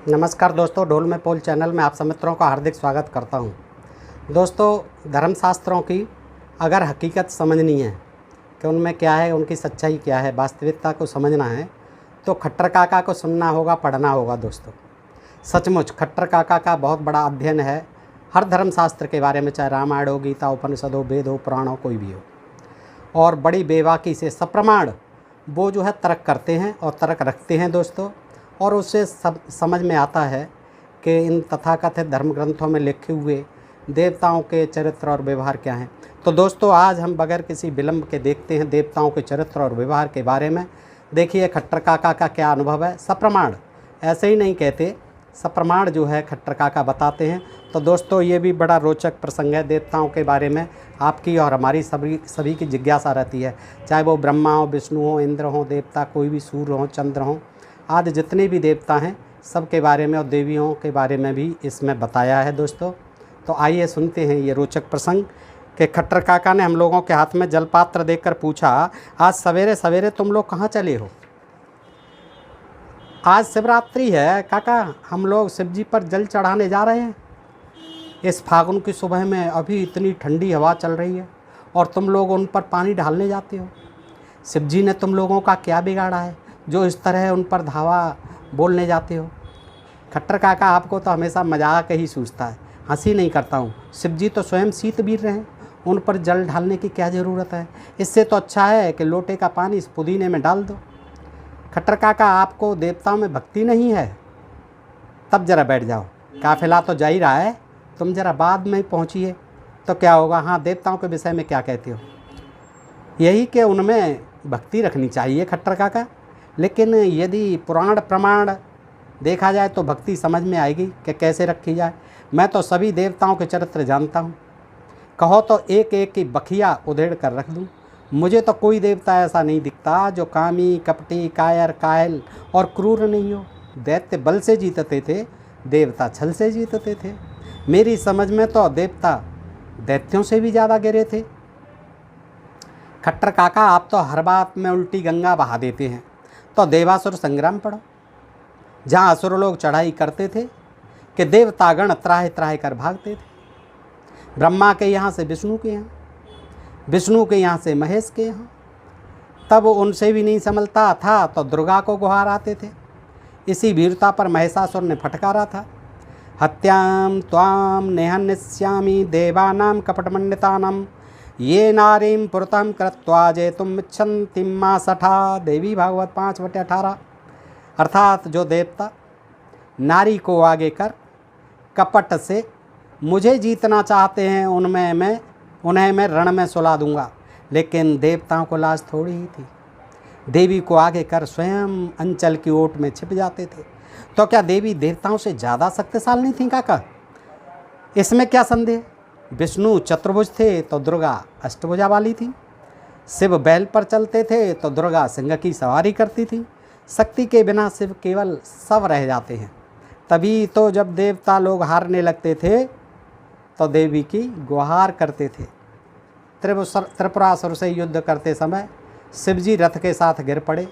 नमस्कार दोस्तों, ढोल में पोल चैनल में आप सब मित्रों का हार्दिक स्वागत करता हूं। दोस्तों, धर्मशास्त्रों की अगर हकीकत समझनी है कि उनमें क्या है, उनकी सच्चाई क्या है, वास्तविकता को समझना है तो खट्टर काका को सुनना होगा, पढ़ना होगा। दोस्तों, सचमुच खट्टर काका का बहुत बड़ा अध्ययन है हर धर्मशास्त्र के बारे में, चाहे रामायण हो, गीता, उपनिषद हो, वेद हो, पुराण हो, कोई भी हो। और बड़ी बेबाकी से सप्रमाण वो जो है तर्क करते हैं और तर्क रखते हैं दोस्तों। और उससे सब समझ में आता है कि इन तथाकथित धर्म ग्रंथों में लिखे हुए देवताओं के चरित्र और व्यवहार क्या हैं। तो दोस्तों, आज हम बगैर किसी विलंब के देखते हैं देवताओं के चरित्र और व्यवहार के बारे में। देखिए खट्टर काका का क्या अनुभव है। सप्रमाण ऐसे ही नहीं कहते, सप्रमाण जो है खट्टर काका बताते हैं। तो दोस्तों, ये भी बड़ा रोचक प्रसंग है। देवताओं के बारे में आपकी और हमारी सभी की जिज्ञासा रहती है, चाहे वो ब्रह्मा हो, विष्णु हो, इंद्र हो, देवता कोई भी, सूर्य हो, चंद्र हो, आदि जितने भी देवता हैं सब के बारे में और देवियों के बारे में भी इसमें बताया है दोस्तों। तो आइए सुनते हैं ये रोचक प्रसंग कि खट्टर काका ने हम लोगों के हाथ में जलपात्र देकर पूछा, आज सवेरे सवेरे तुम लोग कहाँ चले हो? आज शिवरात्रि है काका, हम लोग शिव जी पर जल चढ़ाने जा रहे हैं। इस फागुन की सुबह में अभी इतनी ठंडी हवा चल रही है और तुम लोग उन पर पानी डालने जाते हो। शिव जी ने तुम लोगों का क्या बिगाड़ा है जो इस तरह उन पर धावा बोलने जाते हो? खट्टर काका, आपको तो हमेशा मजाक ही सूझता है, हंसी नहीं करता हूँ। शिव जी तो स्वयं शीतवीर रहे हैं, उन पर जल ढालने की क्या ज़रूरत है? इससे तो अच्छा है कि लोटे का पानी इस पुदीने में डाल दो। खट्टर काका, आपको देवताओं में भक्ति नहीं है? तब जरा बैठ जाओ, काफिला तो जा ही रहा है, तुम जरा बाद में पहुँचिए तो क्या होगा। हाँ, देवताओं के विषय में क्या कहते हो? यही कि उनमें भक्ति रखनी चाहिए खट्टर काका, लेकिन यदि पुराण प्रमाण देखा जाए तो भक्ति समझ में आएगी कि कैसे रखी जाए। मैं तो सभी देवताओं के चरित्र जानता हूँ, कहो तो एक एक की बखिया उधेड़ कर रख दूँ। मुझे तो कोई देवता ऐसा नहीं दिखता जो कामी, कपटी, कायर, कायल और क्रूर नहीं हो। दैत्य बल से जीतते थे, देवता छल से जीतते थे। मेरी समझ में तो देवता दैत्यों से भी ज़्यादा गिरे थे। खट्टर काका, आप तो हर बात में उल्टी गंगा बहा देते हैं। तो देवासुर संग्राम पढ़ो, जहाँ असुर लोग चढ़ाई करते थे कि देवतागण त्राह त्राह कर भागते थे। ब्रह्मा के यहाँ से विष्णु के यहाँ, विष्णु के यहाँ से महेश के यहाँ। तब उनसे भी नहीं संभलता था तो दुर्गा को गुहार आते थे। इसी वीरता पर महिषासुर ने फटकारा था, हत्याम त्वाम नेहन्यस्यामि देवानाम कपटमंडितानाम ये नारीम पुरतम कृत्वा जेतुम इच्छन्ति मा सठा। देवी भागवत 5/18। अर्थात जो देवता नारी को आगे कर कपट से मुझे जीतना चाहते हैं उन्हें मैं रण में सुला दूंगा। लेकिन देवताओं को लाज थोड़ी ही थी, देवी को आगे कर स्वयं अंचल की ओट में छिप जाते थे। तो क्या देवी देवताओं से ज़्यादा शक्तिशाली थी काका? इसमें क्या संदेह? विष्णु चतुर्भुज थे तो दुर्गा अष्टभुजा वाली थी। शिव बैल पर चलते थे तो दुर्गा सिंह की सवारी करती थी। शक्ति के बिना शिव केवल सब रह जाते हैं। तभी तो जब देवता लोग हारने लगते थे तो देवी की गुहार करते थे। त्रिपुरासुर से युद्ध करते समय शिवजी रथ के साथ गिर पड़े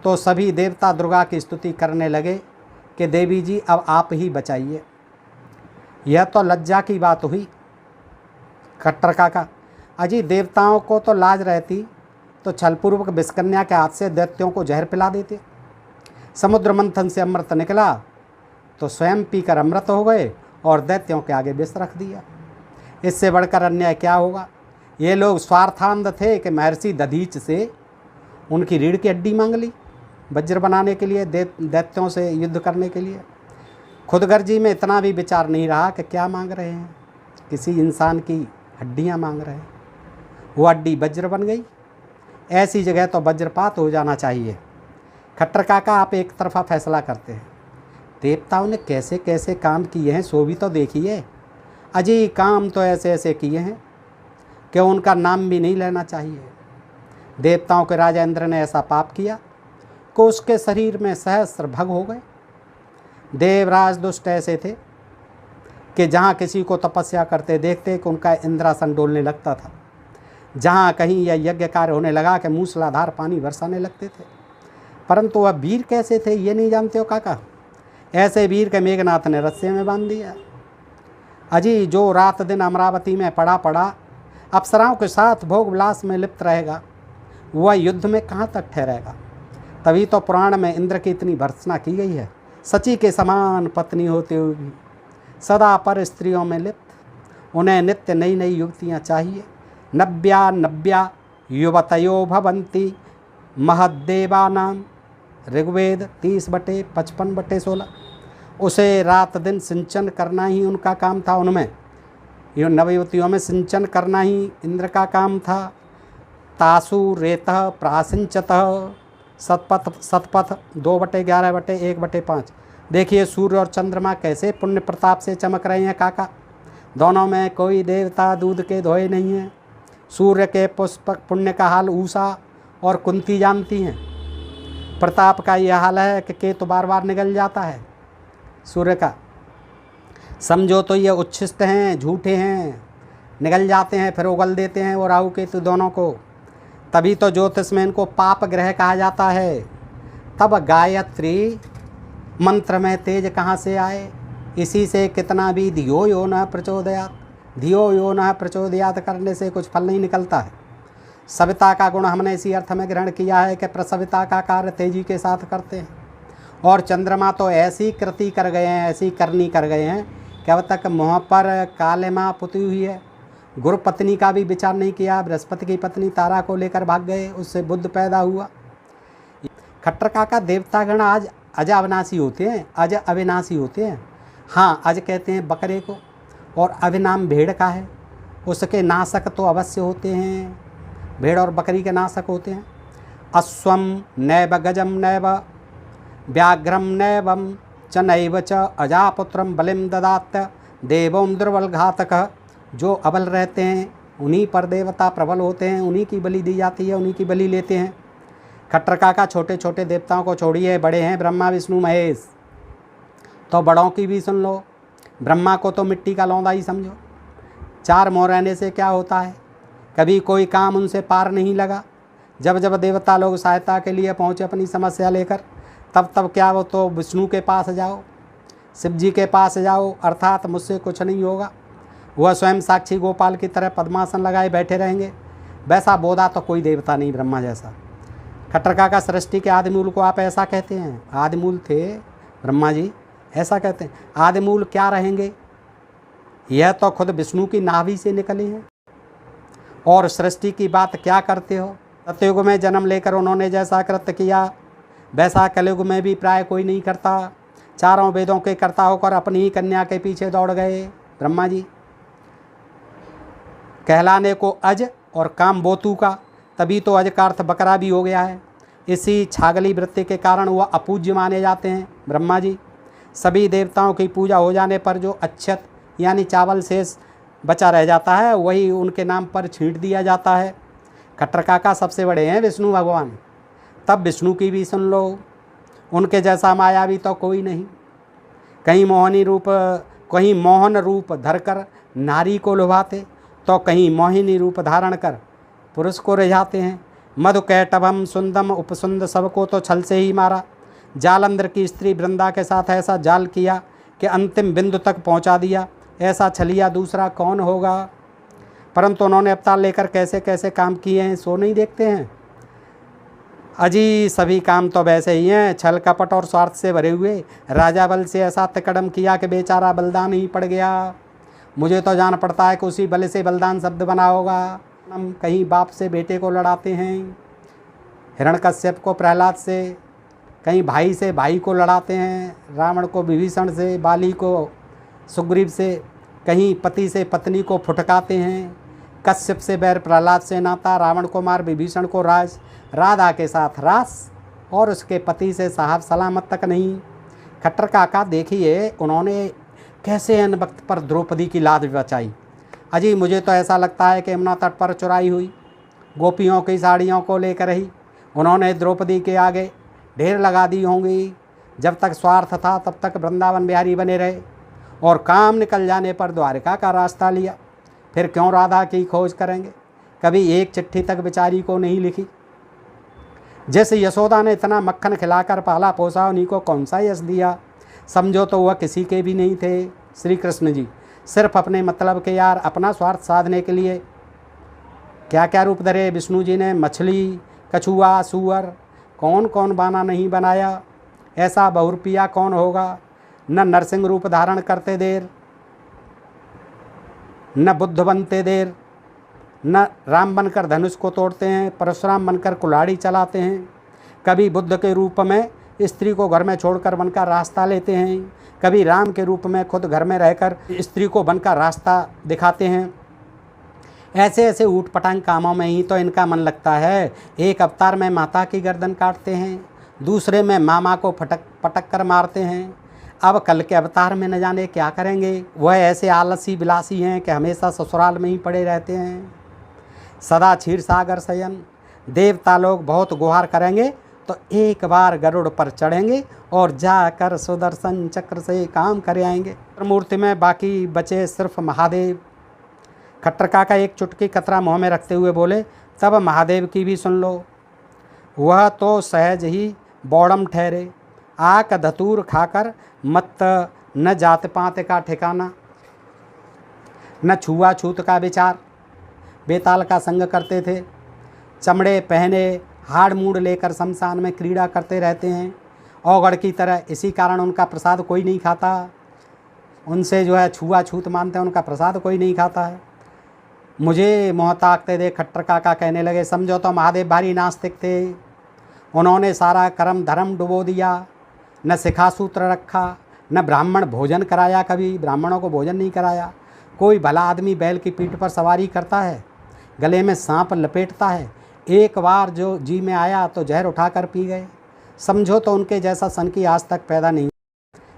तो सभी देवता दुर्गा की स्तुति करने लगे कि देवी जी अब आप ही बचाइए। यह तो लज्जा की बात हुई खट्टर काका। अजी, देवताओं को तो लाज रहती तो छलपूर्वक विषकन्या के हाथ से दैत्यों को जहर पिला देते। समुद्र मंथन से अमृत निकला तो स्वयं पीकर अमृत हो गए और दैत्यों के आगे विष रख दिया। इससे बढ़कर अन्याय क्या होगा? ये लोग स्वार्थांध थे कि महर्षि दधीच से उनकी रीढ़ की हड्डी मांग ली वज्र बनाने के लिए, दैत्यों से युद्ध करने के लिए। खुदगर्जी में इतना भी विचार नहीं रहा कि क्या मांग रहे हैं, किसी इंसान की हड्डियां मांग रहे हैं। वो हड्डी वज्र बन गई। ऐसी जगह तो वज्रपात हो जाना चाहिए। खट्टर काका, आप एक तरफा फैसला करते हैं। देवताओं ने कैसे कैसे काम किए हैं सो भी तो देखिए। अजी, काम तो ऐसे ऐसे किए हैं कि उनका नाम भी नहीं लेना चाहिए। देवताओं के राजा इंद्र ने ऐसा पाप किया कि उसके शरीर में सहस्त्र भग हो गए। देवराज दुष्ट ऐसे थे कि जहाँ किसी को तपस्या करते देखते कि उनका इंद्रासन डोलने लगता था। जहाँ कहीं यह यज्ञ कार्य होने लगा कि मूसलाधार पानी बरसाने लगते थे। परंतु वह वीर कैसे थे ये नहीं जानते हो काका? ऐसे वीर के मेघनाथ ने रस्से में बांध दिया। अजी जो रात दिन अमरावती में पड़ा अप्सराओं के साथ भोग विलास में लिप्त रहेगा, वह युद्ध में कहाँ तक ठहरेगा। तभी तो पुराण में इंद्र की इतनी भर्त्सना की गई है। सची के समान पत्नी होते हुए भी सदा पर स्त्रियों में लिप्त, उन्हें नित्य नई नई युवतियाँ चाहिए। नव्या युवतयो भवन्ति महद्देवानाम, ऋग्वेद 30/55/16। उसे रात दिन सिंचन करना ही उनका काम था। उनमें नवयुवतियों में सिंचन करना ही इंद्र का काम था। तासु रेतः प्रासिंचतः सतपथ 2/11/1/5। देखिए सूर्य और चंद्रमा कैसे पुण्य प्रताप से चमक रहे हैं काका। दोनों में कोई देवता दूध के धोए नहीं हैं। सूर्य के पुष्प पुण्य का हाल ऊषा और कुंती जानती हैं। प्रताप का यह हाल है कि केतु बार बार निगल जाता है सूर्य का। समझो तो ये उच्छिष्ट हैं, झूठे हैं, निगल जाते हैं फिर उगल देते हैं वो राहु केतु दोनों को। तभी तो ज्योतिष में इनको पाप ग्रह कहा जाता है। तब गायत्री मंत्र में तेज कहाँ से आए। इसी से कितना भी धियो यो न प्रचोदयात, धियो यो न प्रचोदयात करने से कुछ फल नहीं निकलता है। सविता का गुण हमने इसी अर्थ में ग्रहण किया है कि प्रसविता का कार्य तेजी के साथ करते हैं। और चंद्रमा तो ऐसी कृति कर गए हैं, ऐसी करनी कर गए हैं कि अब तक मुँह पर कालिमा पुती हुई है। गुरु पत्नी का भी विचार नहीं किया। बृहस्पति की पत्नी तारा को लेकर भाग गए, उससे बुद्ध पैदा हुआ। खट्टर काका देवतागण आज अज अविनाशी होते हैं, अज अविनाशी होते हैं। हाँ, अज कहते हैं बकरे को और अविनाम भेड़ का है। उसके नाशक तो अवश्य होते हैं, भेड़ और बकरी के नाशक होते हैं। अश्वम नैव गजम नैव व्याघ्रम नैवम च नैव च अजापुत्रम बलिम ददात देवों दुर्बल घातक। जो अबल रहते हैं उन्हीं पर देवता प्रबल होते हैं, उन्हीं की बलि दी जाती है, उन्हीं की बलि लेते हैं। खट्टर काका छोटे छोटे देवताओं को छोड़िए, बड़े हैं ब्रह्मा विष्णु महेश, तो बड़ों की भी सुन लो। ब्रह्मा को तो मिट्टी का लौंदा ही समझो। 4 मुँह रहने से क्या होता है, कभी कोई काम उनसे पार नहीं लगा। जब जब देवता लोग सहायता के लिए पहुँचे अपनी समस्या लेकर, तब तब क्या वो तो विष्णु के पास जाओ, शिव जी के पास जाओ, अर्थात मुझसे कुछ नहीं होगा। वह स्वयं साक्षी गोपाल की तरह पद्मासन लगाए बैठे रहेंगे। वैसा बोधा तो कोई देवता नहीं ब्रह्मा जैसा। खट्टर काका सृष्टि के आदिमूल को आप ऐसा कहते हैं, आदिमूल थे ब्रह्मा जी, ऐसा कहते हैं। आदिमूल क्या रहेंगे, यह तो खुद विष्णु की नाभि से निकले हैं। और सृष्टि की बात क्या करते हो। सतयुग में जन्म लेकर उन्होंने जैसा कृत्य किया वैसा कलयुग में भी प्राय कोई नहीं करता। चारों वेदों के कर्ता होकर अपनी ही कन्या के पीछे दौड़ गए ब्रह्मा जी। कहलाने को अज और काम बोतू का, तभी तो अज का अर्थ बकरा भी हो गया है। इसी छागली वृत्ति के कारण वह अपूज्य माने जाते हैं ब्रह्मा जी। सभी देवताओं की पूजा हो जाने पर जो अक्षत यानी चावल शेष बचा रह जाता है वही उनके नाम पर छींट दिया जाता है। खट्टर काका सबसे बड़े हैं विष्णु भगवान। तब विष्णु की भी सुन लो, उनके जैसा मायावी तो कोई नहीं। कहीं मोहन रूप धरकर नारी को लुभाते, तो कहीं मोहिनी रूप धारण कर पुरुष को रिझाते हैं। मधु कैटभम सुंदम उपसुंद सबको तो छल से ही मारा। जालंधर की स्त्री वृंदा के साथ ऐसा जाल किया कि अंतिम बिंदु तक पहुंचा दिया। ऐसा छलिया दूसरा कौन होगा। परंतु उन्होंने अवतार लेकर कैसे कैसे काम किए हैं सो नहीं देखते हैं। अजी सभी काम तो वैसे ही हैं, छल कपट और स्वार्थ से भरे हुए। राजा बल से ऐसा तिकड़म किया कि बेचारा बलिदान ही पड़ गया। मुझे तो जान पड़ता है कि उसी बल से बलिदान शब्द बना होगा। हम कहीं बाप से बेटे को लड़ाते हैं, हिरण्यकश्यप को प्रहलाद से, कहीं भाई से भाई को लड़ाते हैं, रावण को विभीषण से, बाली को सुग्रीव से, कहीं पति से पत्नी को फुटकाते हैं। कश्यप से बैर प्रहलाद से नाता, रावण को मार विभीषण को राज, राधा के साथ रास और उसके पति से साहब सलामत तक नहीं। खट्टर काका देखिए उन्होंने कैसे अन वक्त पर द्रौपदी की लाज बचाई। अजी मुझे तो ऐसा लगता है कि यमुना तट पर चुराई हुई गोपियों की साड़ियों को लेकर ही उन्होंने द्रौपदी के आगे ढेर लगा दी होंगी। जब तक स्वार्थ था तब तक वृंदावन बिहारी बने रहे और काम निकल जाने पर द्वारिका का रास्ता लिया। फिर क्यों राधा की खोज करेंगे। कभी एक चिट्ठी तक बेचारी को नहीं लिखी। जैसे यशोदा ने इतना मक्खन खिलाकर पाला पोसा, उन्हीं को कौन सा यश दिया। समझो तो वह किसी के भी नहीं थे। श्री कृष्ण जी सिर्फ अपने मतलब के यार अपना स्वार्थ साधने के लिए क्या क्या रूप धरे। विष्णु जी ने मछली, कछुआ, सूअर, कौन कौन बाना नहीं बनाया। ऐसा बहुरूपिया कौन होगा। न नरसिंह रूप धारण करते देर, न बुद्ध बनते देर, न राम बनकर धनुष को तोड़ते हैं, परशुराम बनकर कुल्हाड़ी चलाते हैं। कभी बुद्ध के रूप में स्त्री को घर में छोड़कर बनकर रास्ता लेते हैं, कभी राम के रूप में खुद घर में रहकर स्त्री को बनकर रास्ता दिखाते हैं। ऐसे ऐसे ऊट पटांग कामों में ही तो इनका मन लगता है। एक अवतार में माता की गर्दन काटते हैं, दूसरे में मामा को पटक कर मारते हैं। अब कल के अवतार में न जाने क्या करेंगे। वह ऐसे आलसी विलासी हैं कि हमेशा ससुराल में ही पड़े रहते हैं, सदा क्षीर सागर शयन। देवता लोग बहुत गुहार करेंगे तो एक बार गरुड़ पर चढ़ेंगे और जाकर सुदर्शन चक्र से काम कर आएंगे। मूर्ति में बाकी बचे सिर्फ महादेव। खट्टर काका एक चुटकी कतरा मुँह में रखते हुए बोले, तब महादेव की भी सुन लो। वह तो सहज ही बौड़म ठहरे, आक धतूर खाकर मत न जात पात का ठिकाना, न छुआ छूत का विचार। बेताल का संग करते थे, चमड़े पहने हाड़ मूड़ लेकर शमशान में क्रीड़ा करते रहते हैं औगड़ की तरह। इसी कारण उनका प्रसाद कोई नहीं खाता। उनसे जो है छुआ छूत मानते हैं, उनका प्रसाद कोई नहीं खाता है। मुझे मुँह ताकते देख खट्टर काका कहने लगे, समझो तो महादेव भारी नास्तिक थे। उन्होंने सारा कर्म धर्म डुबो दिया, न शिखा सूत्र रखा, न ब्राह्मण भोजन कराया। कभी ब्राह्मणों को भोजन नहीं कराया। कोई भला आदमी बैल की पीठ पर सवारी करता है, गले में सांप लपेटता है। एक बार जो जी में आया तो जहर उठाकर पी गए। समझो तो उनके जैसा सनकी आज तक पैदा नहीं।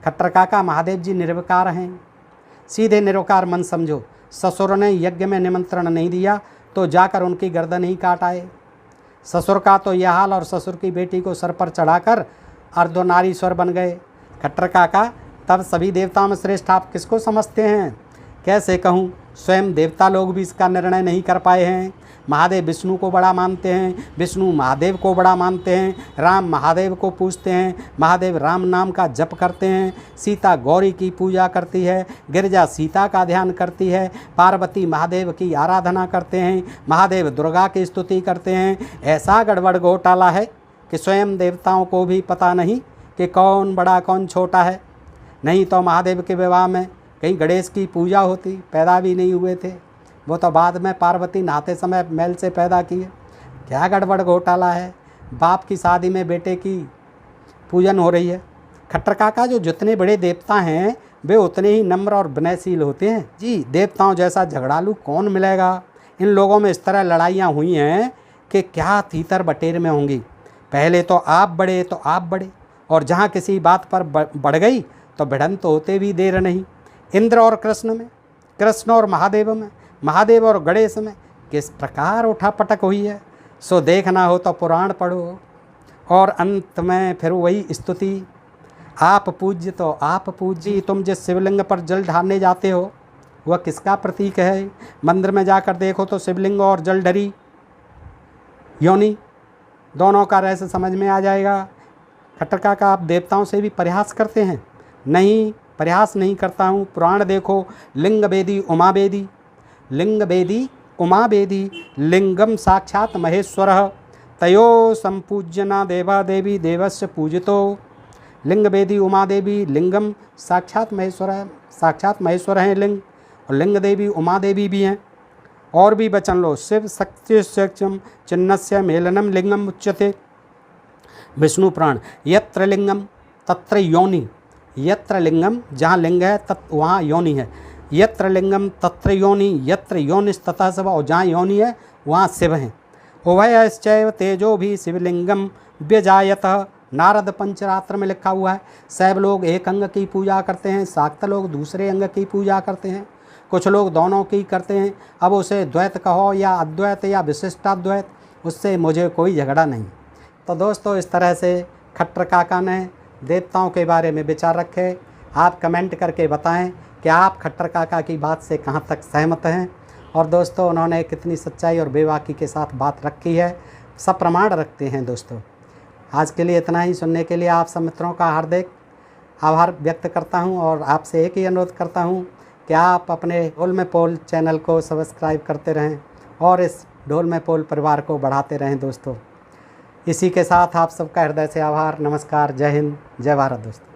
खट्टर काका महादेव जी निर्विकार हैं, सीधे निरवकार मन समझो। ससुर ने यज्ञ में निमंत्रण नहीं दिया तो जाकर उनकी गर्दन ही काट आए। ससुर का तो यह हाल, और ससुर की बेटी को सर पर चढ़ाकर अर्धनारीश्वर बन गए। खट्टर काका तब सभी देवताओं में श्रेष्ठ आप किसको समझते हैं? कैसे कहूँ, स्वयं देवता लोग भी इसका निर्णय नहीं कर पाए हैं। महादेव विष्णु को बड़ा मानते हैं, विष्णु महादेव को बड़ा मानते हैं, राम महादेव को पूजते हैं, महादेव राम नाम का जप करते हैं, सीता गौरी की पूजा करती है, गिरजा सीता का ध्यान करती है, पार्वती महादेव की आराधना करते हैं, महादेव दुर्गा की स्तुति करते हैं। ऐसा गड़बड़ घोटाला है कि स्वयं देवताओं को भी पता नहीं कि कौन बड़ा कौन छोटा है। नहीं तो महादेव के विवाह में कहीं गणेश की पूजा होती, पैदा भी नहीं हुए थे। वो तो बाद में पार्वती नहाते समय मैल से पैदा किए। क्या गड़बड़ घोटाला है। बाप की शादी में बेटे की पूजन हो रही है। खट्टर काका जो जितने बड़े देवता हैं वे उतने ही नम्र और विनयशील होते हैं। जी, देवताओं जैसा झगड़ालू कौन मिलेगा। इन लोगों में इस तरह लड़ाइयाँ हुई हैं कि क्या तीतर बटेर में होंगी। पहले तो आप बड़े तो आप बड़े, और जहाँ किसी बात पर बढ़ गई तो भिड़ंत तो होते भी देर नहीं। इंद्र और कृष्ण में, कृष्ण और महादेव में, महादेव और गणेश में किस प्रकार उठापटक हुई है। सो देखना हो तो पुराण पढ़ो, और अंत में फिर वही स्तुति, आप पूज्य तो आप पूज्य। तुम जिस शिवलिंग पर जल ढालने जाते हो वह किसका प्रतीक है? मंदिर में जाकर देखो तो शिवलिंग और जलढरी योनि दोनों का रहस्य समझ में आ जाएगा। खट्टर काका आप देवताओं से भी प्रयास करते हैं? नहीं, प्रयास नहीं करता हूँ। पुराण देखो, लिंग बेदी उमा बेदी, लिंग बेदी उमा बेदी, लिंगम साक्षात महेश्वर, तयो संपूजना देवा देवी देवस्य पूजितो। लिंग बेदी उमा देवी, लिंगम साक्षात महेश्वर है, साक्षात महेश्वर हैं लिंग, और लिंग देवी उमा देवी भी हैं। और भी वचन लो, शिव शक्ति सक्षम चिन्नस्य मेलनम लिंगम उच्यते। विष्णु पुराण, यत्र लिंगम तत्र योनि, यत्र लिंगम जहाँ लिंग है वहाँ योनि है, यत्र लिंगम तत्र योनि, यत्र योनिस्ततः शिव, और जहाँ योनि है वहाँ शिव हैं। उभयश्चैव तेजो भी शिवलिंगम व्यजायतः। नारद पंचरात्र में लिखा हुआ है। सब लोग एक अंग की पूजा करते हैं, शाक्त लोग दूसरे अंग की पूजा करते हैं, कुछ लोग दोनों की करते हैं। अब उसे द्वैत कहो या अद्वैत या विशिष्टाद्वैत, उससे मुझे कोई झगड़ा नहीं। तो दोस्तों, इस तरह से खट्टर काका ने देवताओं के बारे में विचार रखे। आप कमेंट करके बताएं कि आप खट्टर काका की बात से कहां तक सहमत हैं, और दोस्तों उन्होंने कितनी सच्चाई और बेबाकी के साथ बात रखी है, सब प्रमाण रखते हैं। दोस्तों, आज के लिए इतना ही। सुनने के लिए आप सब मित्रों का हार्दिक आभार व्यक्त करता हूं और आपसे एक ही अनुरोध करता हूं कि आप अपने ढोल में पोल चैनल को सब्सक्राइब करते रहें और इस ढोल में पोल परिवार को बढ़ाते रहें दोस्तों। इसी के साथ आप सबका हृदय से आभार। नमस्कार, जय हिंद, जय भारत दोस्तों।